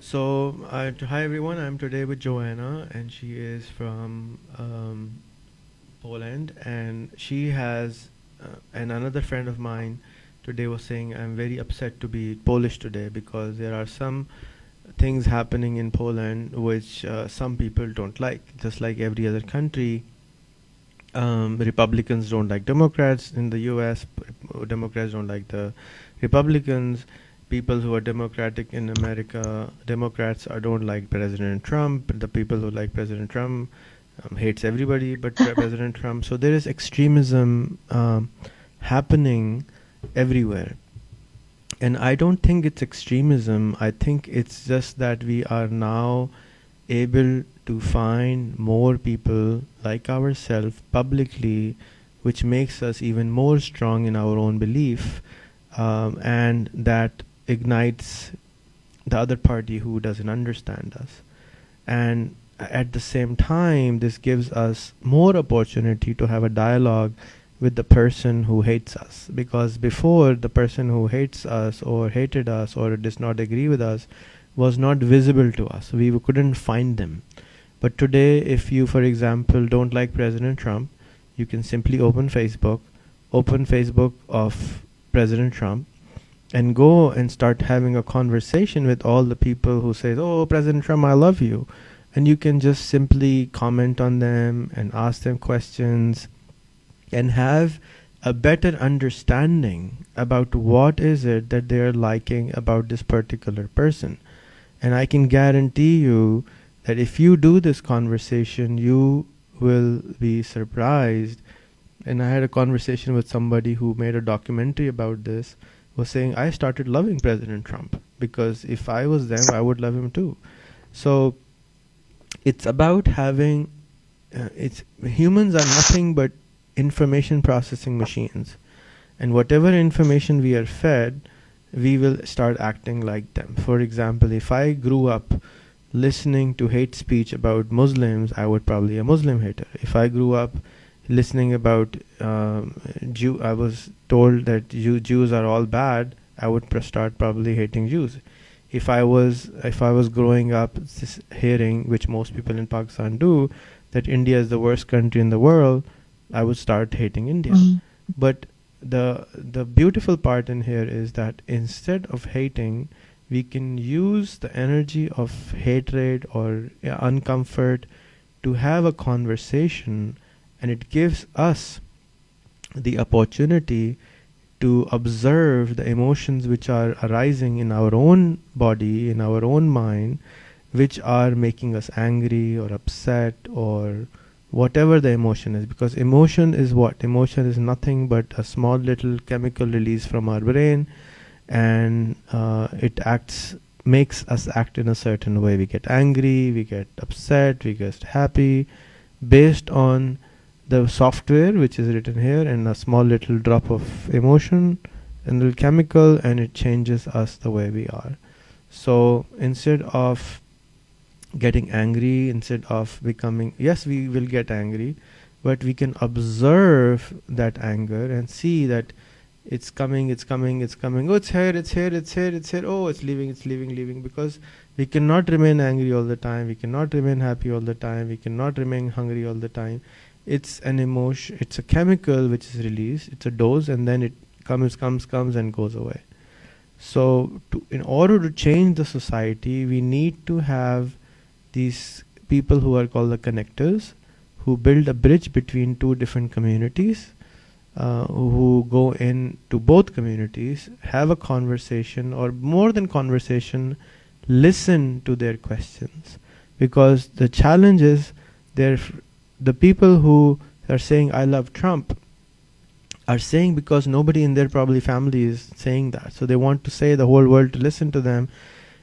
So, hi everyone. I'm today with Joanna, and she is from Poland, and she has and another friend of mine today was saying I'm very upset to be Polish today because there are some things happening in Poland which some people don't like. Just like every other country, Republicans don't like Democrats in the U.S. Democrats don't like the Republicans. People who are Democratic in America, Democrats don't like President Trump. The people who like President Trump hates everybody but President Trump. So there is extremism happening everywhere. And I don't think it's extremism. I think it's just that we are now able to find more people like ourselves publicly, which makes us even more strong in our own belief, and that ignites the other party who doesn't understand us. And at the same time, this gives us more opportunity to have a dialogue with the person who hates us, because before, the person who hates us or hated us or does not agree with us was not visible to us. We couldn't find them. But today, if you, for example, don't like President Trump, you can simply open Facebook of President Trump, and go and start having a conversation with all the people who say, "Oh, President Trump, I love you," and you can just simply comment on them and ask them questions and have a better understanding about what is it that they're liking about this particular person. And I can guarantee you that if you do this conversation, you will be surprised. And I had a conversation with somebody who made a documentary about this, was saying, I started loving President Trump because if I was them, I would love him too. So it's about having, it's humans are nothing but information processing machines. And whatever information we are fed, we will start acting like them. For example, if I grew up listening to hate speech about Muslims, I would probably be a Muslim hater. If I grew up listening about I was told that Jews are all bad, I would start probably hating Jews. If I was growing up hearing, which most people in Pakistan do, that India is the worst country in the world, I would start hating India. But the beautiful part in here is that instead of hating, we can use the energy of hatred or uncomfort to have a conversation, and it gives us the opportunity to observe the emotions which are arising in our own body, in our own mind, which are making us angry or upset or whatever the emotion is. Because emotion is what? Emotion is nothing but a small little chemical release from our brain, and makes us act in a certain way. We get angry, we get upset, we get happy, based on the software which is written here, and a small little drop of emotion and little chemical, and it changes us the way we are. So instead of getting angry, instead of becoming, yes, we will get angry, but we can observe that anger and see that it's coming, it's coming, it's coming. Oh, it's here, it's here, it's here, it's here. Oh, it's leaving, it's leaving, leaving. Because we cannot remain angry all the time. We cannot remain happy all the time. We cannot remain hungry all the time. It's an emotion, it's a chemical which is released. It's a dose, and then it comes and goes away. So in order to change the society, we need to have these people who are called the connectors, who build a bridge between two different communities, who go in to both communities, have a conversation, or more than conversation, listen to their questions. Because the challenge is, the people who are saying I love Trump are saying because nobody in their probably family is saying that, so they want to say the whole world to listen to them.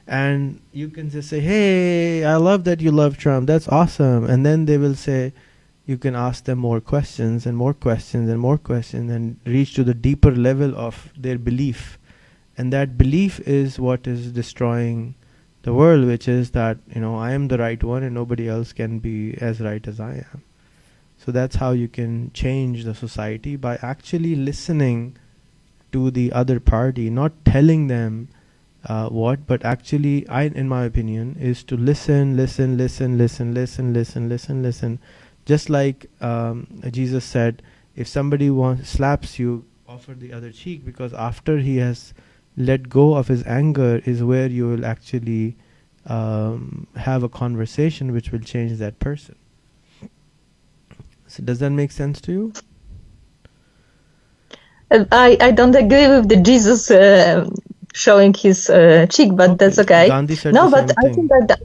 And you can just say, hey, I love that you love Trump, that's awesome. And then they will say, you can ask them more questions and more questions and more questions, and reach to the deeper level of their belief. And that belief is what is destroying the world, which is that, I am the right one and nobody else can be as right as I am. So that's how you can change the society, by actually listening to the other party, not telling them what, but actually, in my opinion, is to listen, listen, listen, listen, listen, listen, listen, listen. Just like Jesus said, if somebody slaps you, offer the other cheek, because after he has let go of his anger is where you will actually have a conversation which will change that person. So does that make sense to you? I don't agree with the Jesus showing his cheek, but that's okay. Gandhi said no, the but same I thing. think that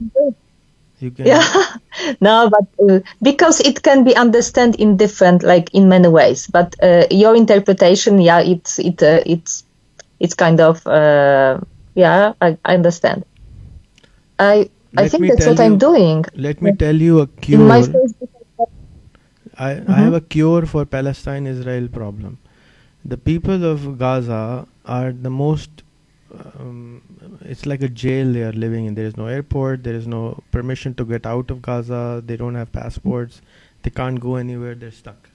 You can. yeah, no, but because it can be understood in different, like in many ways. But your interpretation, yeah, it's kind of yeah, I understand. I think that's what I'm doing. Let me tell you a cure. In my Facebook, I have a cure for Palestine-Israel problem. The people of Gaza are the most. It's like a jail they are living in. There is no airport. There is no permission to get out of Gaza. They don't have passports. They can't go anywhere. They're stuck.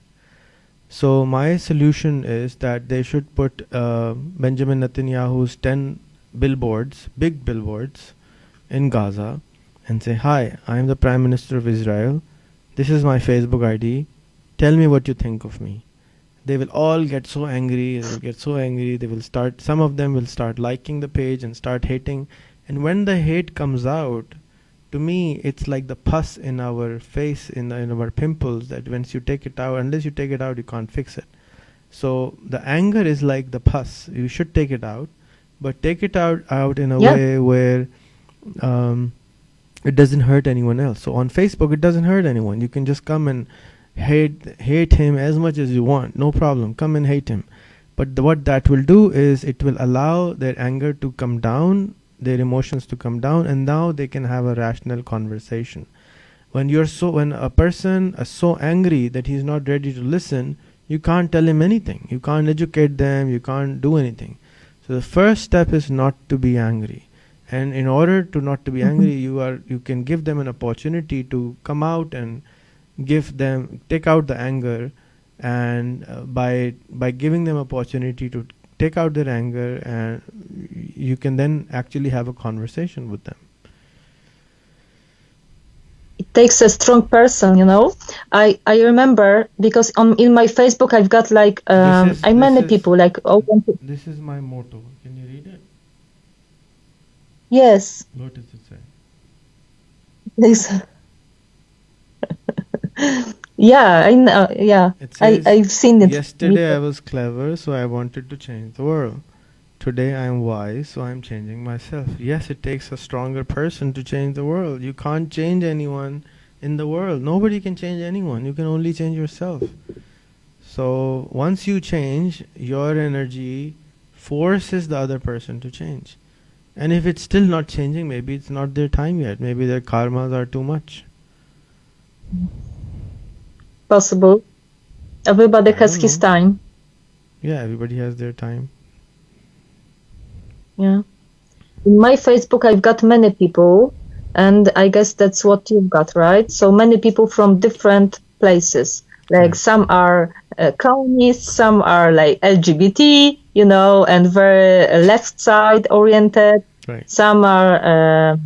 So my solution is that they should put Benjamin Netanyahu's 10 billboards, big billboards, in Gaza, and say, "Hi, I am the Prime Minister of Israel. This is my Facebook ID. Tell me what you think of me." They will all get so angry. They will get so angry. They will start. Some of them will start liking the page and start hating. And when the hate comes out, to me, it's like the pus in our face, in our pimples. That once you take it out, unless you take it out, you can't fix it. So the anger is like the pus. You should take it out, but take it out in a way where it doesn't hurt anyone else. So on Facebook, it doesn't hurt anyone. You can just come and hate him as much as you want, no problem, come and hate him. But what that will do is it will allow their anger to come down, their emotions to come down, and now they can have a rational conversation. When a person is so angry that he's not ready to listen, you can't tell him anything, you can't educate them, you can't do anything. So the first step is not to be angry. And in order to not to be angry, you can give them an opportunity to come out and take out the anger, and by giving them opportunity to take out their anger, and you can then actually have a conversation with them. It takes a strong person, I remember, because in my Facebook I've got like many people like This is my motto. Can you read it? Yes. What does it say? This yeah, I know. Yeah, I've seen it. Yesterday I was clever, so I wanted to change the world. Today I am wise, so I'm changing myself. Yes, it takes a stronger person to change the world. You can't change anyone in the world. Nobody can change anyone. You can only change yourself. So once you change, your energy forces the other person to change. And if it's still not changing, maybe it's not their time yet. Maybe their karmas are too much. Possible. Everybody has his time. Yeah, everybody has their time. Yeah. In my Facebook, I've got many people, and I guess that's what you've got, right? So many people from different places. Like some are communists, some are like LGBT, and very left side oriented. Right. Some are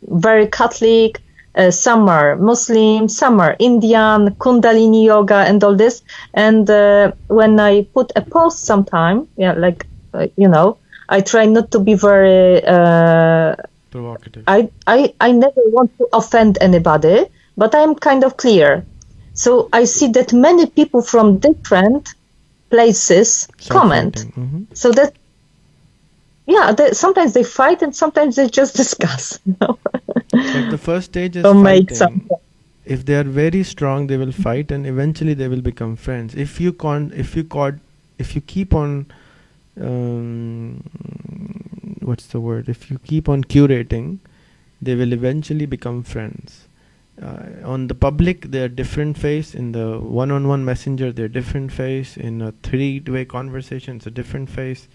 very Catholic. Some are Muslim, some are Indian, Kundalini yoga, and all this. And when I put a post sometime, I try not to be very provocative. I never want to offend anybody, but I'm kind of clear. So I see that many people from different places comment. Mm-hmm. So that, sometimes they fight and sometimes they just discuss. But the first stage is fighting. If they are very strong, they will fight, and eventually they will become friends. If you keep on, what's the word? If you keep on curating, they will eventually become friends. On the public, they're different face. In the one-on-one messenger, they're different face. In a three-way conversation, it's a different face.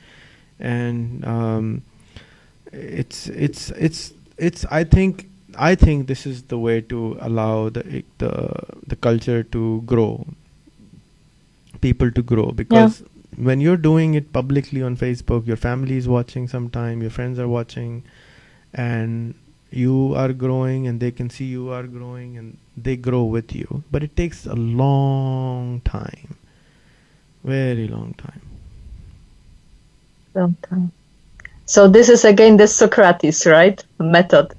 And it's I think this is the way to allow the culture to grow, people to grow, because when you're doing it publicly on Facebook, your family is watching sometime, your friends are watching, and you are growing and they can see you are growing and they grow with you. But it takes a long time, very long time. Long time. So this is again the Socrates, right? Method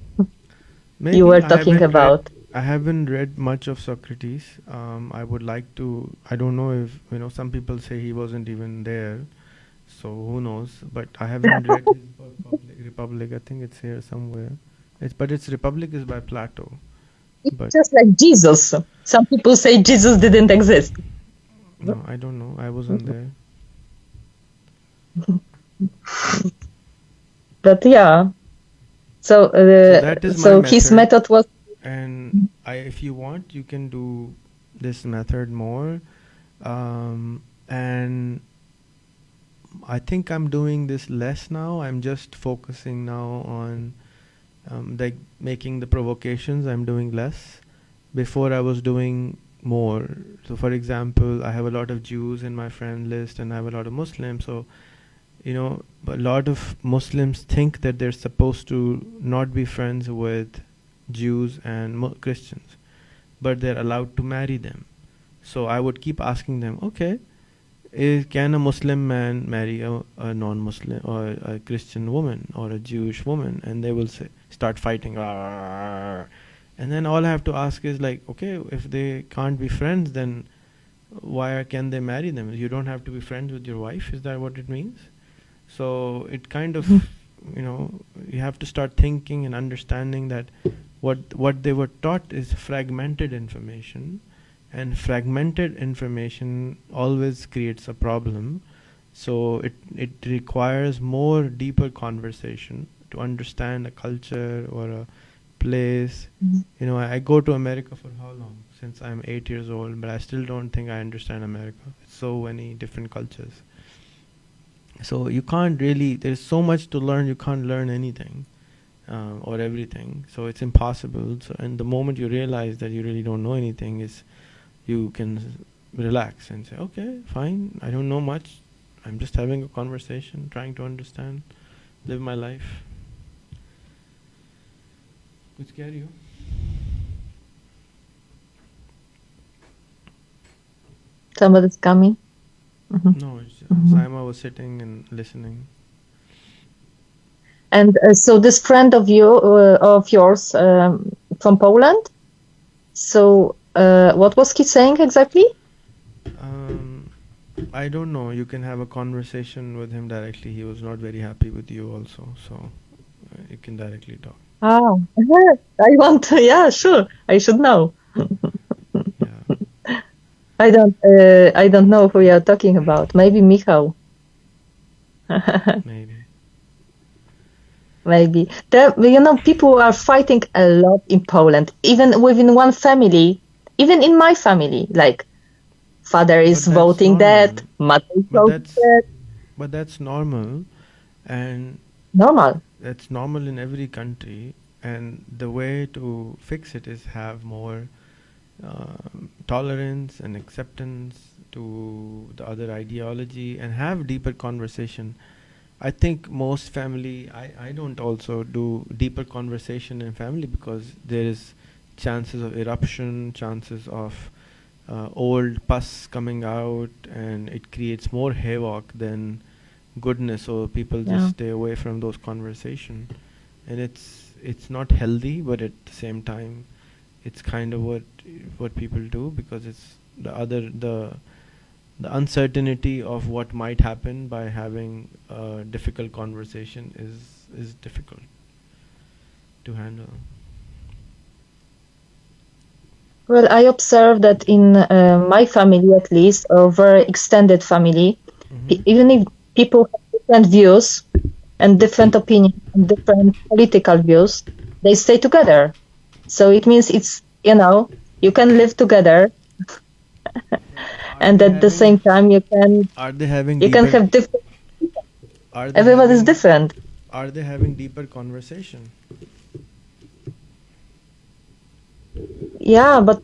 Maybe you were talking about. I haven't read much of Socrates. I would like to. I don't know if some people say he wasn't even there, so who knows? But I haven't read his book Republic. I think it's here somewhere. It's Republic is by Plato. It's But just like Jesus. Some people say Jesus didn't exist. no, I don't know. I wasn't there. But yeah. So that is my his method. method was. And if you want, you can do this method more. And I think I'm doing this less now. I'm just focusing now on like making the provocations. I'm doing less. Before I was doing more. So for example, I have a lot of Jews in my friend list and I have a lot of Muslims. So a lot of Muslims think that they're supposed to not be friends with Jews and Christians, but they're allowed to marry them. So I would keep asking them, okay, can a Muslim man marry a non-Muslim or a Christian woman or a Jewish woman? And they will start fighting. "Arr." And then all I have to ask is like, okay, if they can't be friends, then why can they marry them? You don't have to be friends with your wife. Is that what it means? So it kind of, you have to start thinking and understanding that what they were taught is fragmented information, and fragmented information always creates a problem. So it requires more deeper conversation to understand a culture or a place. I go to America for how long? Since I'm 8 years old, but I still don't think I understand America. It's so many different cultures. So you can't really, there's so much to learn, you can't learn anything or everything. So it's impossible. So, and the moment you realize that you really don't know anything, is you can relax and say, okay, fine, I don't know much. I'm just having a conversation, trying to understand, live my life. Kuch keh rahi ho? Somebody's coming. No, it's Saima was sitting and listening. And so this friend of yours from Poland. So what was he saying exactly? I don't know. You can have a conversation with him directly. He was not very happy with you also, so you can directly talk. Oh, I want to. Yeah, sure. I should know. Yeah. I don't know who you're talking about. Maybe Michał. Maybe. Maybe. People are fighting a lot in Poland, even within one family, even in my family. Like, father is voting that, mother is voting that. But that's normal. And normal. That's normal in every country. And the way to fix it is have more tolerance and acceptance to the other ideology and have deeper conversation. I think most family, I don't also do deeper conversation in family because there is chances of eruption, chances of old pus coming out, and it creates more havoc than goodness. So people just stay away from those conversations, and it's not healthy, but at the same time it's kind of what people do, because it's the uncertainty of what might happen by having a difficult conversation is difficult to handle. Well, I observe that in my family, at least, a very extended family, even if people have different views and different opinions and different political views, they stay together. So it means you can live together, and at the same time you can. Are they having? You can have different. Everybody is different. Are they having deeper conversation? Yeah, but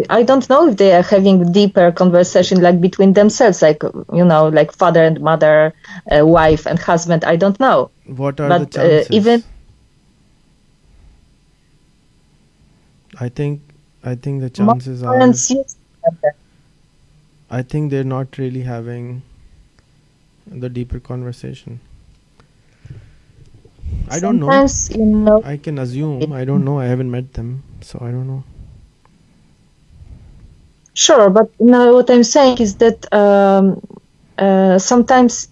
I don't know if they are having deeper conversation like between themselves, like like father and mother, wife and husband. I don't know, What are the but even chances? I think I think the my chances are, parents used to have that. I think they're not really having the deeper conversation. I don't know. Sometimes, you know, I can assume. I don't know. I haven't met them, so I don't know. sure, but what I'm saying is that sometimes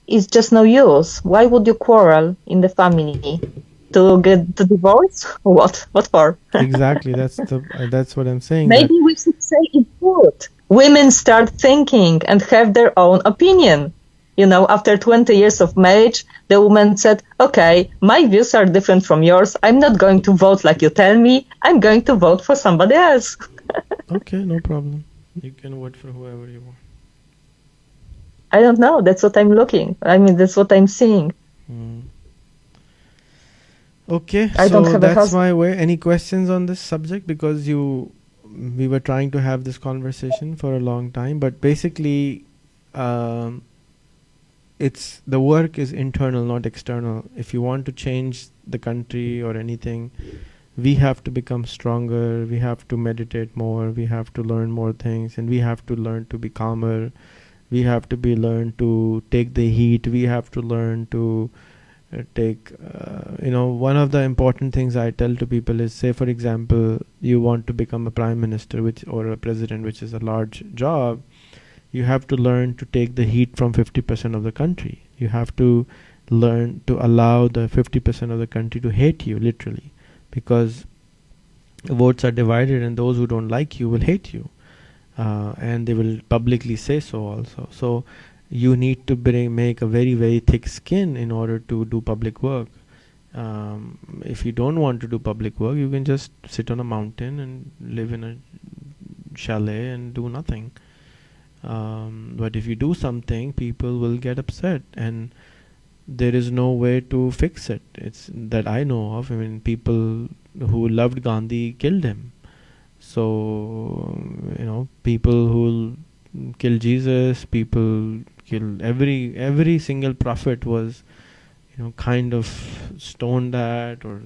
it's just no use. Why would you quarrel in the family? To get the divorce? What? What for? Exactly. That's what I'm saying. That Maybe we should say it good. Women start thinking and have their own opinion. After 20 years of marriage, the woman said, okay, my views are different from yours. I'm not going to vote like you tell me. I'm going to vote for somebody else. okay, no problem. You can vote for whoever you want. I don't know. That's what I'm looking. I mean, that's what I'm seeing. Mm. Okay, I don't so have a that's husband. my way. Any questions on this subject? Because we were trying to have this conversation for a long time, but basically, um, it's the work is internal, not external. If you want to change the country or anything, we have to become stronger. We have to meditate more. We have to learn more things, and we have to learn to be calmer. We have to be learn to take the heat. We have to learn to take one of the important things I tell to people is, say for example, you want to become a prime minister which or a president, which is a large job. You have to learn to take the heat from 50% of the country. You have to learn to allow the 50% of the country to hate you, literally, because votes are divided, and those who don't like you will hate you, and they will publicly say so also. So you need to make a very very thick skin in order to do public work. If you don't want to do public work, you can just sit on a mountain and live in a chalet and do nothing. But if you do something, people will get upset, and there is no way to fix it. It's that I know of. I mean, people who loved Gandhi killed him. So people who kill Jesus, people kill every single prophet was kind of stoned at, or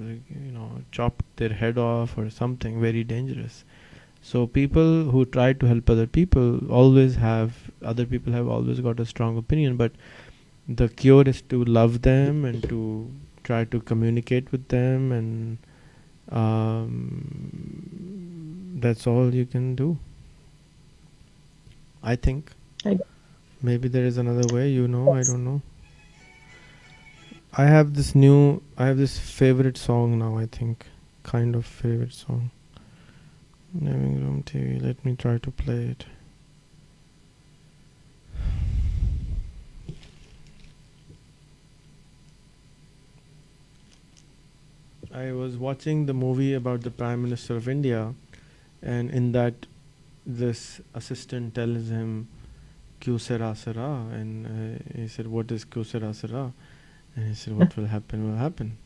chopped their head off or something very dangerous. So people who try to help other people have always got a strong opinion, but the cure is to love them and to try to communicate with them, and that's all you can do, I think. I Maybe there is another way, I guess. don't know. I have this favorite song now, I think. Kind of favorite song. Living Room TV. Let me try to play it. I was watching the movie about the Prime Minister of India, and in that, this assistant tells him, "Kyu sera sera," and he said, "What is kyu sera sera?" And he said, "What will happen will happen."